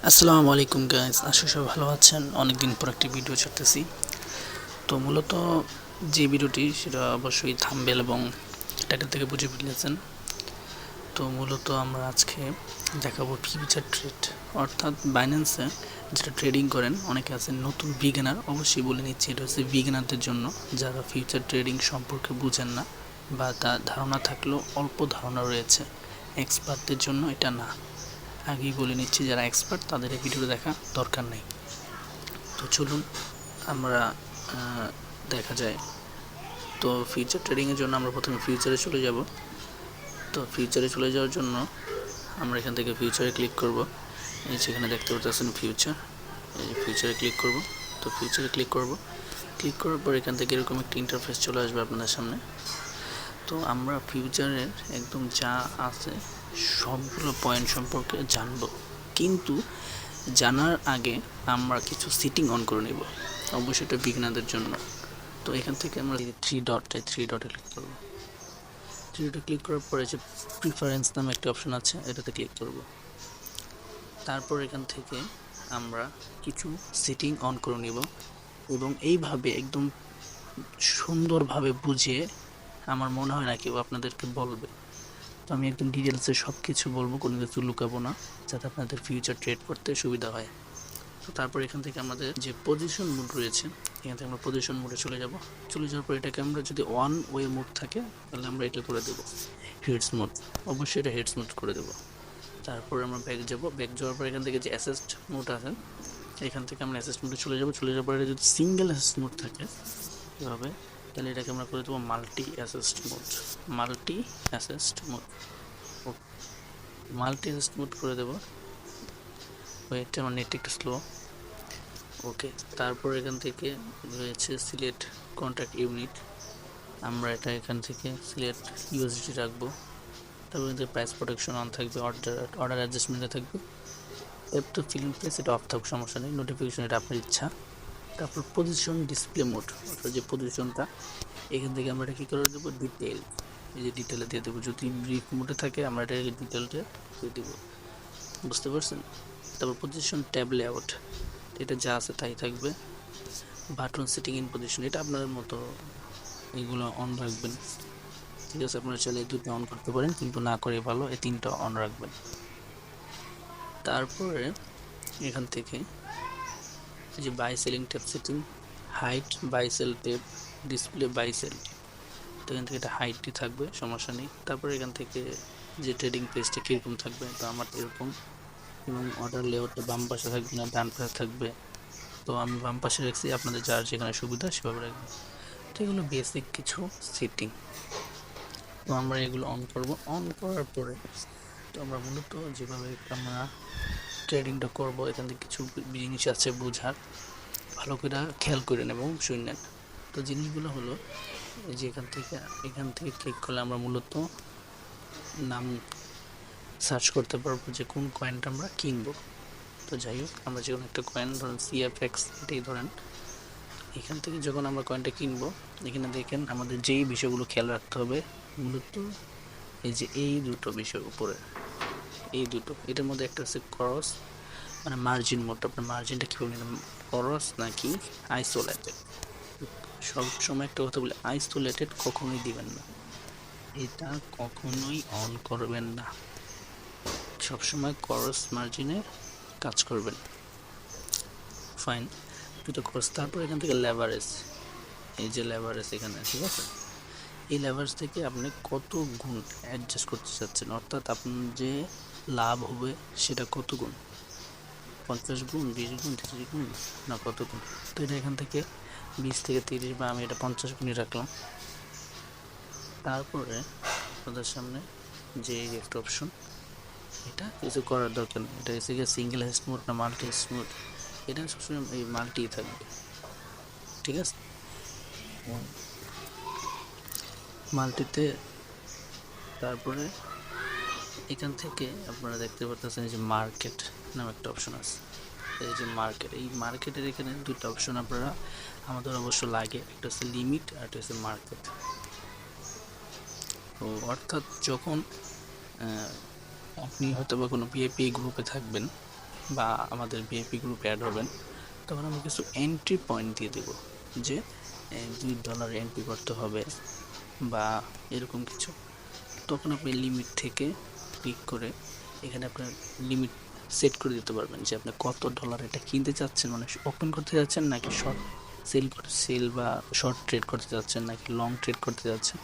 আসসালামু আলাইকুম গাইস, আশা সবাই ভালো আছেন। অনেকদিন পর একটি ভিডিও ছাড়তেছি। তো মূলত যে ভিডিওটি সেটা অবশ্যই থাম্বনেল এবং টাইটেল থেকে বুঝে ফেলেছেন। তো মূলত আমরা আজকে দেখাবো ফিউচার ট্রেড, অর্থাৎ বাইন্যান্সে যেটা ট্রেডিং করেন অনেকে আছেন নতুন বিগিনার। অবশ্যই বলে নিচ্ছি, এটা হচ্ছে বিগিনারদের জন্য, যারা ফিউচার ট্রেডিং সম্পর্কে বুঝেন না বা তার ধারণা থাকলেও অল্প ধারণা রয়েছে। এক্সপার্টদের জন্য এটা না। আগেই বলে নিচ্ছি, যারা এক্সপার্ট তাদের এই ভিডিওটা দেখা দরকার নেই। তো চলুন আমরা দেখা যায়। তো ফিউচার ট্রেডিংয়ের জন্য আমরা প্রথমে ফিউচারে চলে যাব। তো ফিউচারে চলে যাওয়ার জন্য আমরা এখান থেকে ফিউচারে ক্লিক করব। এই যেখানে দেখতে পাচ্ছেন ফিউচার, এই যে ফিউচারে ক্লিক করব। তো ফিউচারে ক্লিক করার পর এখান থেকে এরকম একটা ইন্টারফেস চলে আসবে আপনাদের সামনে। তো আমরা ফিউচারের একদম যা আছে সবগুলো পয়েন্ট সম্পর্কে জানব, কিন্তু জানার আগে আমরা কিছু সেটিং অন করে নেব। অবশ্যই এটা বিগিনারদের জন্য। তো এখান থেকে আমরা থ্রি ডটে ক্লিক করব। থ্রি ডটে ক্লিক করার পরে যে প্রিফারেন্স নামে একটা অপশন আছে, এটাতে ক্লিক করব। তারপর এখান থেকে আমরা কিছু সেটিং অন করে নেব এবং এইভাবে একদম সুন্দরভাবে বুঝিয়ে আমার মনে হয় না কেউ আপনাদেরকে বলবে। তো আমি একদম ডিটেলসে সব কিছু বলবো, কোনো কিছু লুকাবো না, যাতে আপনাদের ফিউচার ট্রেড করতে সুবিধা হয়। তো তারপর এখান থেকে আমাদের যে পজিশন মোড রয়েছে, এখান থেকে আমরা পজিশন মোডে চলে যাওয়ার পর এটাকে আমরা যদি ওয়ান ওয়ে মোড থাকে তাহলে আমরা এটা করে দেবো হেডস মোড। অবশ্যই এটা হেডস মোড করে দেবো। তারপর আমরা ব্যাক যাওয়ার পর এখান থেকে যে অ্যাসেস্ট মোড আছে, এখান থেকে আমরা অ্যাসেস্ট মোডে চলে যাওয়ার পরে যদি সিঙ্গেল অ্যাসেস্ট মোড থাকে এভাবে, তাহলে এটাকে আমরা করে দেবো multi asset mode. Multi asset mode করে দেবো। ওয়েট, আমার নেট একটু স্লো। ওকে, তারপর এখান থেকে রয়েছে সিলেক্ট কন্ট্রাক্ট ইউনিট। আমরা এটা এখান থেকে সিলেক্ট ইউএসডি রাখবো। তারপর এখান থেকে প্রাইস প্রোটেকশন অন থাকবে, অর্ডার অ্যাডজাস্টমেন্টে থাকবে। এর তো ফিলিং প্লেস এটা অফ থাকুক, সমস্যা নেই। নোটিফিকেশন এটা আপনার ইচ্ছা। তারপর পজিশন ডিসপ্লে মোড, অর্থাৎ যে পজিশনটা, এখান থেকে আমরা এটা কী করে দেবো, ডিটেল। এই যে ডিটেলে দিয়ে দেবো। যদি ব্রিফ মোডে থাকে আমরা এটা ডিটেলটা দিয়ে দেবো, বুঝতে পারছেন। তারপর পজিশন ট্যাব লেআউট, এটা যা আছে তাই থাকবে। বাটন সেটিং ইন পজিশন, এটা আপনার মতো, এগুলো অন রাখবেন। ঠিক আছে, আপনারা চাইলে এই দুটো অন করতে পারেন, কিন্তু না করে ভালো এই তিনটা অন রাখবেন। তারপরে এখান থেকে যে by selling tab setting, height by cell tab, display by cell, তো এখান থেকে এটা হাইটটি থাকবে, সমস্যা নেই। তারপরে এখান থেকে যে ট্রেডিং পেজটা কীরকম থাকবে, তো আমার এরকম, এবং অর্ডার লেআউটটা বাম পাশে থাকবে না ডান পাশে থাকবে। তো আমি বাম পাশে রাখছি, আপনাদের যার যেখানে সুবিধা সেভাবে রাখবেন। তো এগুলো বেসিক কিছু সেটিং। তো আমরা এগুলো অন করব। অন করার পরে তো আমরা মূলত যেভাবে আমরা ট্রেডিংটা করব, এখান থেকে কিছু জিনিস আছে বোঝার, ভালো করে খেয়াল করে নেব, শুনেন। তো জিনিসগুলো হলো যে এখান থেকে ক্লিক করলে আমরা মূলত নাম সার্চ করতে পারবো যে কোন কয়েনটা আমরা কিনবো। তো যাই হোক, আমরা যে কোনো একটা কয়েন ধরেন সিএফএক্স এটাই ধরেন। এখান থেকে যখন আমরা কয়েনটা কিনবো, এখানে দেখেন আমাদের যেই বিষয়গুলো খেয়াল রাখতে হবে মূলত এই যে এই দুটো বিষয় উপরে, এই দুটো, এটার মধ্যে একটা হচ্ছে ক্রস, মানে মার্জিন মোড। আপনার মার্জিনটা কীভাবে নিলাম, ক্রস নাকি আইসোলেটেড। সব সময় একটা কথা বলি, আইসোলেটেড কখনোই দিবেন না, এটা কখনোই অন করবেন না। সবসময় ক্রস মার্জিনে কাজ করবেন। ফাইন, দুটো ক্রস। তারপর এখান থেকে লেভারেজ, এই যে লেভারেজ এখানে, ঠিক আছে। এই লেভারেজ থেকে আপনি কত গুণ অ্যাডজাস্ট করতে চাচ্ছেন, অর্থাৎ আপনার যে লাভ হবে সেটা কত গুণ, 50 গুণ, 20 গুণ, 30 গুণ, না কত গুণ। তো এটা এখান থেকে 20 থেকে 30, বা আমি এটা 50 গুণই রাখলাম। তারপরে আপনাদের সামনে যে একটা অপশন, এটা কিছু করার দরকার নেই। এটা হচ্ছে গিয়ে সিঙ্গেল হেস্ট মোড না মাল্টি হেস্ট মোড, এটা সবসময় এই মাল্টি থাকবে, ঠিক আছে। মাল্টিতে তারপরে এখান থেকে আপনারা দেখতে পাচ্ছেন যে মার্কেট নামে একটা অপশন আছে। এই যে মার্কেট, এই মার্কেটের এখানে দুটো অপশন আপনারা আমাদের অবশ্য লাগে, একটা হচ্ছে লিমিট আর একটা হচ্ছে মার্কেট। তো অর্থাৎ যখন আপনি হয়তো বা কোনো ভিআইপি গ্রুপে থাকবেন, বা আমাদের ভিআইপি গ্রুপে অ্যাড হবেন, তখন আমরা কিছু এন্ট্রি পয়েন্ট দিয়ে দেব যে $2 এন্ট্রি করতে হবে বা এরকম কিছু। তখন আপনি লিমিট থেকে ক্লিক করে এখানে আপনার লিমিট সেট করে দিতে পারবেন যে আপনি কত ডলার এটা কিনতে চাচ্ছেন, মানে ওপেন করতে যাচ্ছেন নাকি শর্ট সেল বা শর্ট ট্রেড করতে যাচ্ছেন নাকি লং ট্রেড করতে যাচ্ছেন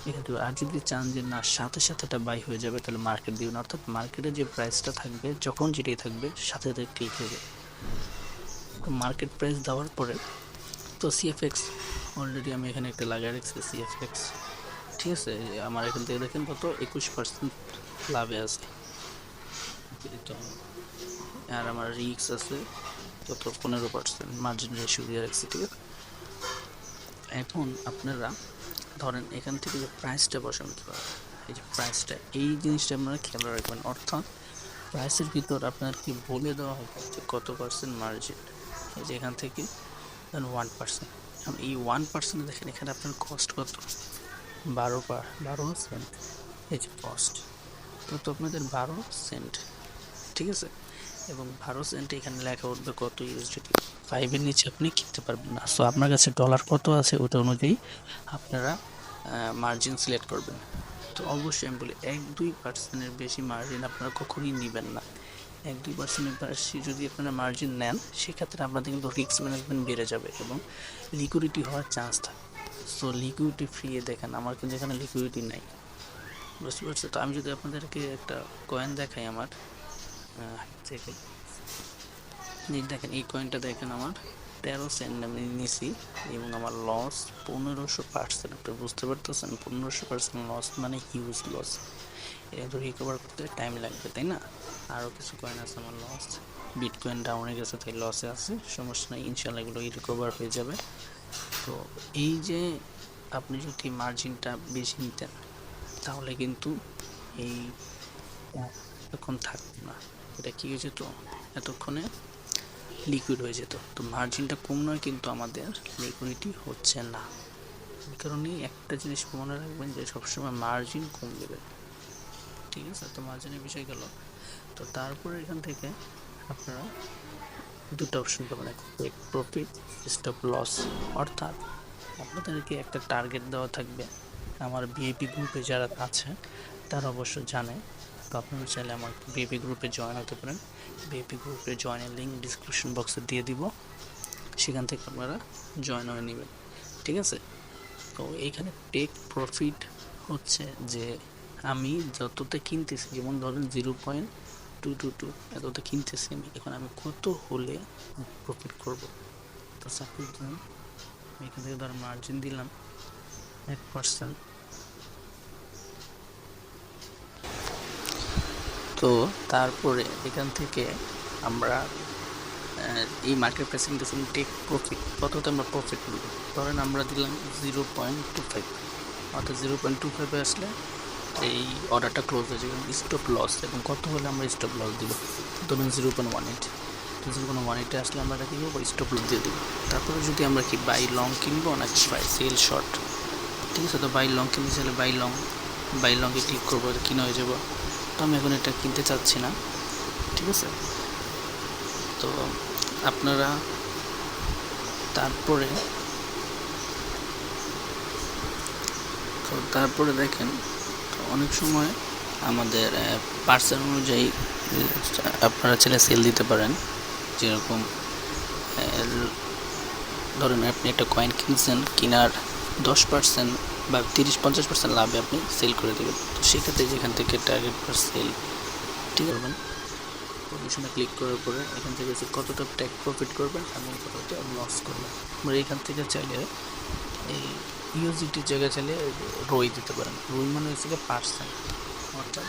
এখানে। আর যদি চান যে না সাথে সাথে এটা বাই হয়ে যাবে, তাহলে মার্কেট দিবেন, অর্থাৎ মার্কেটে যে প্রাইসটা থাকবে যখন যেটাই থাকবে সাথে সাথে ক্লিক হয়ে যাবে। তো মার্কেট প্রাইস দেওয়ার পরে তো সিএফএক্স অলরেডি আমি এখানে একটা লাগিয়ে রাখছি সিএফএক্স, ঠিক আছে। আমার এখান থেকে দেখেন কত 21% লাভে আছে, তো আর আমার রিক্স আছে কত 15% মার্জিন রেশিও দিয়ে রাখছি, ঠিক আছে। এখন আপনারা ধরেন এখান থেকে যে প্রাইসটা বসান কীভাবে, এই যে প্রাইসটা, এই জিনিসটা আপনারা খেয়াল রাখবেন, অর্থাৎ প্রাইসের ভিতর আপনাদেরকে বলে দেওয়া হবে যে কত পার্সেন্ট মার্জিন। এই যে এখান থেকে 1%, এই 1% দেখেন এখানে আপনার কস্ট কত 12 সেন্ট, এই যে কস্ট তো আপনাদের 12 সেন্ট, ঠিক আছে। এবং 12 সেন্ট এখানে লেখা উঠবে কত ইউএসডিটি, 5-এর নিচে আপনি কিনতে পারবেন না। সো আপনার কাছে ডলার কত আছে ওটা অনুযায়ী আপনারা মার্জিন সিলেক্ট করবেন। তো অবশ্যই আমি বলি 1-2% বেশি মার্জিন আপনারা কখনোই নেবেন না। 1-2% বেশি যদি আপনারা মার্জিন নেন সেক্ষেত্রে আপনাদের কিন্তু রিস্ক ম্যানেজমেন্ট বেড়ে যাবে এবং লিকুইডিটি হওয়ার চান্স থাকে। সো লিকুইডিটি ফ্রি দেখেন আমার কিন্তু এখানে লিকুইডিটি নাই, বুঝতে পারছো। তো আমি যদি আপনাদেরকে একটা কয়েন দেখাই আমার থেকে, দেখেন এই কয়েনটা দেখেন আমার 13 সেন্ট আমি নিয়েছি এবং আমার লস 1500%। আপনি বুঝতে পারতেছেন 1500% লস মানে হিউজ লস। এটা তো রিকভার করতে টাইম লাগবে, তাই না। আরও কিছু কয়েন আছে আমার লস, বিটকয়েন ডাউনে গেছে তাই লসে আছে, সমস্যা নেই, ইনশাল্লাহ এগুলো রিকভার হয়ে যাবে। তো এই যে আপনি যদি মার্জিনটা বেশি নিতেন তাহলে কিন্তু এই এতক্ষণ থাকতো না, এটা কী হয়ে যেত এতক্ষণে লিকুইড হয়ে যেত। তো মার্জিনটা কম নয় কিন্তু আমাদের লিকুইডিটি হচ্ছে না, এই কারণেই একটা জিনিস মনে রাখবেন যে সবসময় মার্জিন কম দেবে, ঠিক আছে। তো মার্জিনের বিষয় গেল। তো তারপরে এখান থেকে আপনারা দুটো অপশন পাবেন, টেক প্রফিট, স্টপ লস। অর্থাৎ আপনাদেরকে একটা টার্গেট দেওয়া থাকবে, আমার ভিআইপি গ্রুপে যারা আছে তারা অবশ্য জানে। তো আপনারা চাইলে আমার ভিআইপি গ্রুপে জয়েন হতে পারেন, ভিআইপি গ্রুপে জয়েনের লিঙ্ক ডিসক্রিপশন বক্সে দিয়ে দিব, সেখান থেকে আপনারা জয়েন হয়ে নেবেন, ঠিক আছে। তো এইখানে টেক প্রফিট হচ্ছে যে আমি যতটা কিনতেছি, যেমন ধরেন 0.222 এতটা কিনতেছি আমি, এখন আমি কত হলে প্রফিট করব। তো সাপোজ ধরেন এখান থেকে ধরেন মার্জিন দিলাম 1%, তো তারপরে এখান থেকে আমরা এই মার্কেট প্রাইসিং দেখুন টেক প্রফিট কততে আমরা প্রফিট নেব। ধরেন আমরা দিলাম 0.25, অর্থাৎ 0.25 আসলে এই অর্ডারটা ক্লোজ হয়ে যাবে, স্টপ লস এবং কত হলে আমরা স্টপ লস দিব, ধরুন 0.18, তো 0.18 আসলে আমরা কী করবো স্টপ লস দিয়ে দেবো। তারপরে যদি আমরা কি বাই লং কিনবো নাকি বাই সেল শর্ট, ঠিক আছে। তো বাই লং কিনতে চাইলে বাই লংয়ে ক্লিক করবো, কিনে হয়ে যাবো। তো আমি এখন এটা কিনতে চাচ্ছি না, ঠিক আছে। তো আপনারা তারপরে দেখেন তো অনেক সময় আমাদের পার্সেন্ট অনুযায়ী আপনারা ছেলে সেল দিতে পারেন। যেরকম ধরেন আপনি একটা কয়েন কিনছেন, কেনার 10% বা 30-50% লাভে আপনি সেল করে দেবেন। তো সেক্ষেত্রে যেখান থেকে টার্গেট ফর সেল ঠিক করবেন, পজিশনে ক্লিক করার পরে এখান থেকে কতটা টেক প্রফিট করবেন এবং কতটা লস করবেন। আমরা এখান থেকে চাইলে এই ইউএসডিটির জায়গায় চাইলে রই দিতে পারেন। রই মানে হচ্ছে পার্সেন্ট, অর্থাৎ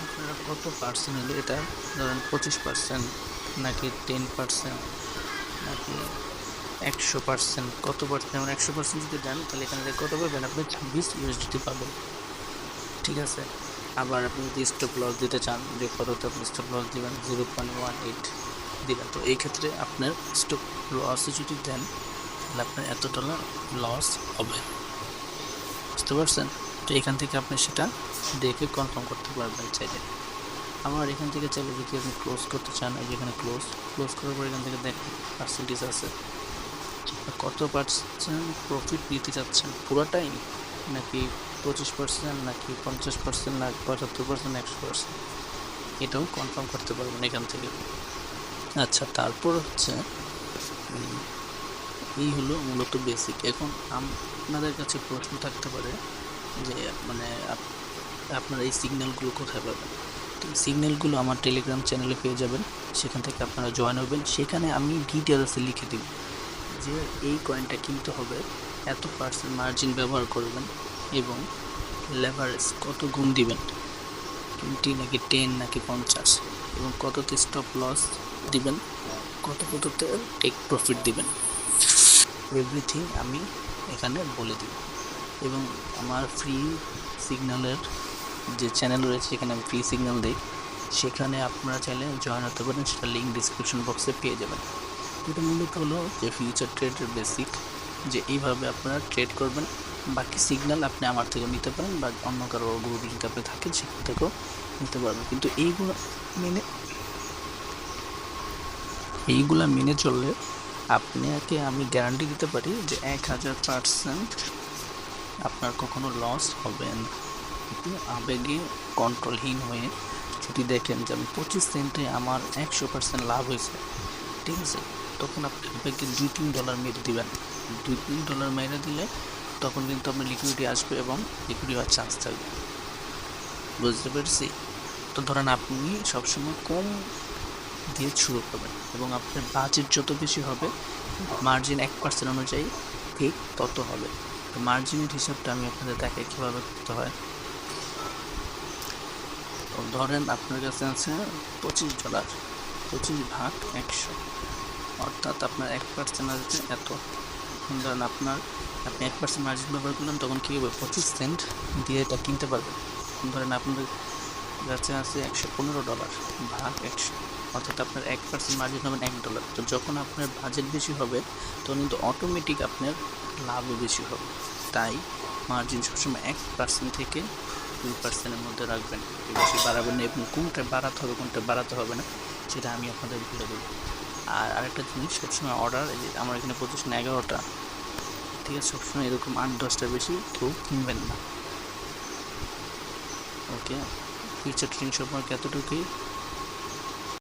আপনারা কত পার্সেন্ট হলে এটা ধরেন 25% নাকি 10% নাকি 100%, কত পার্সেন্ট, যেমন 100% যদি দেন তাহলে এখানে কত পাবেন আপনি 26 ইউএসডিটি পাবেন, ঠিক আছে। আবার আপনি যদি স্টপ লস দিতে চান যে কতটা আপনি স্টপ লস দেবেন 0.18 দিবেন। তো এই ক্ষেত্রে আপনার স্টপ লস যদি দেন তাহলে আপনার এত ডলার লস হবে, বুঝতে পারছেন। তো এখান থেকে আপনি সেটা দেখে কনফার্ম করতে পারবেন চাইলে। আমার এখান থেকে চাইলে যদি আপনি ক্লোজ করতে চান, এই যেখানে ক্লোজ করার পর এখান থেকে দেখেন পার্সেন্টেজ আছে, কত পার্সেন্ট প্রফিট নিতে চাচ্ছেন, পুরোটাই নাকি 25%, নাকি 50%, না 75%, 100%, এটাও কনফার্ম করতে পারবেন এখান থেকে। আচ্ছা, তারপর হচ্ছে এই হলো মূলত বেসিক। এখন আপনাদের কাছে প্রশ্ন থাকতে পারে যে মানে আপনারা এই সিগন্যালগুলো কোথায় পাবেন? তো সিগন্যালগুলো আমার টেলিগ্রাম চ্যানেলে পেয়ে যাবেন, সেখান থেকে আপনারা জয়েন হবেন। সেখানে আমি ডিটেলসে লিখে দিব যে এই কয়েনটা কিনতে হবে, এত পার্সেন্ট মার্জিন ব্যবহার করবেন এবং লেভারেজ কত গুণ দিবেন, 20 নাকি 10 নাকি 50, এবং কততে স্টপ লস দিবেন, কততে টেক প্রফিট দিবেন, এভরিথিং আমি এখানে বলে দিব। এবং আমার ফ্রি সিগন্যালের যে চ্যানেল রয়েছে, সেখানে আমি ফ্রি সিগন্যাল দিই, সেখানে আপনারা চাইলে জয়েন হতে পারেন, সেটা লিঙ্ক ডিসক্রিপশন বক্সে পেয়ে যাবেন। এটা মূলত হলো যে ফিউচার ট্রেডের বেসিক, যে এইভাবে আপনারা ট্রেড করবেন। বাকি সিগন্যাল আপনি আমার থেকে নিতে পারেন বা অন্য কারো গ্রুপ লিঙ্ক আপনি থাকেন সেখান থেকেও নিতে পারবেন, কিন্তু এইগুলা মেনে চললে আপনাকে আমি গ্যারান্টি দিতে পারি যে 1000% আপনার কখনো লস হবে না। আবেগে কন্ট্রোলহীন হয়ে যদি দেখেন যে আমি 25 সেন্টে আমার 100% লাভ হয়েছে, ঠিক আছে, তখন আপনি আবেগে $2-3 মেরে দিবেন। $2-3 মেরে দিলে তখন কিন্তু আপনার লিকুইডিটি আসবে এবং লিকুইডিটি হওয়ার চান্স থাকবে, বুঝতে পেরেছি? তো ধরেন আপনি সবসময় কম দিয়ে শুরু করবেন এবং আপনার বাজেট যত বেশি হবে, মার্জিন 1% অনুযায়ী ঠিক তত হবে। তো মার্জিনের হিসাবটা আমি আপনাদের দেখাই কীভাবে করতে হয়। তো ধরেন আপনার কাছে আছে $25, 25 ভাগ 100, অর্থাৎ আপনার 1% আসবে এত। ধরেন আপনি 1% মার্জিন ব্যবহার করলেন, তখন কী হবে, 25 সেন্ট দিয়ে এটা কিনতে পারবেন। ধরেন আপনাদের কাছে আছে $115 ভাগ 100, অর্থাৎ আপনার 1% মার্জিন হবেন $1। তো যখন আপনার বাজেট বেশি হবে তখন কিন্তু অটোমেটিক আপনার লাভও বেশি হবে। তাই মার্জিন সবসময় 1% থেকে 2%-এর মধ্যে রাখবেন, বেশি বাড়াবেন না, এবং কোনটা বাড়াতে হবে কোনটা বাড়াতে হবে না সেটা আমি আপনাদের বলে দেবো। আর আরেকটা জিনিস, সবসময় অর্ডার, এই যে আমার এখানে পজিশন 11টা, ঠিক আছে, সবসময় এরকম 8-10টার বেশি কেউ কিনবেন না। ওকে, ফিউচার ট্রেডিং সম্পর্কে এতটুকুই।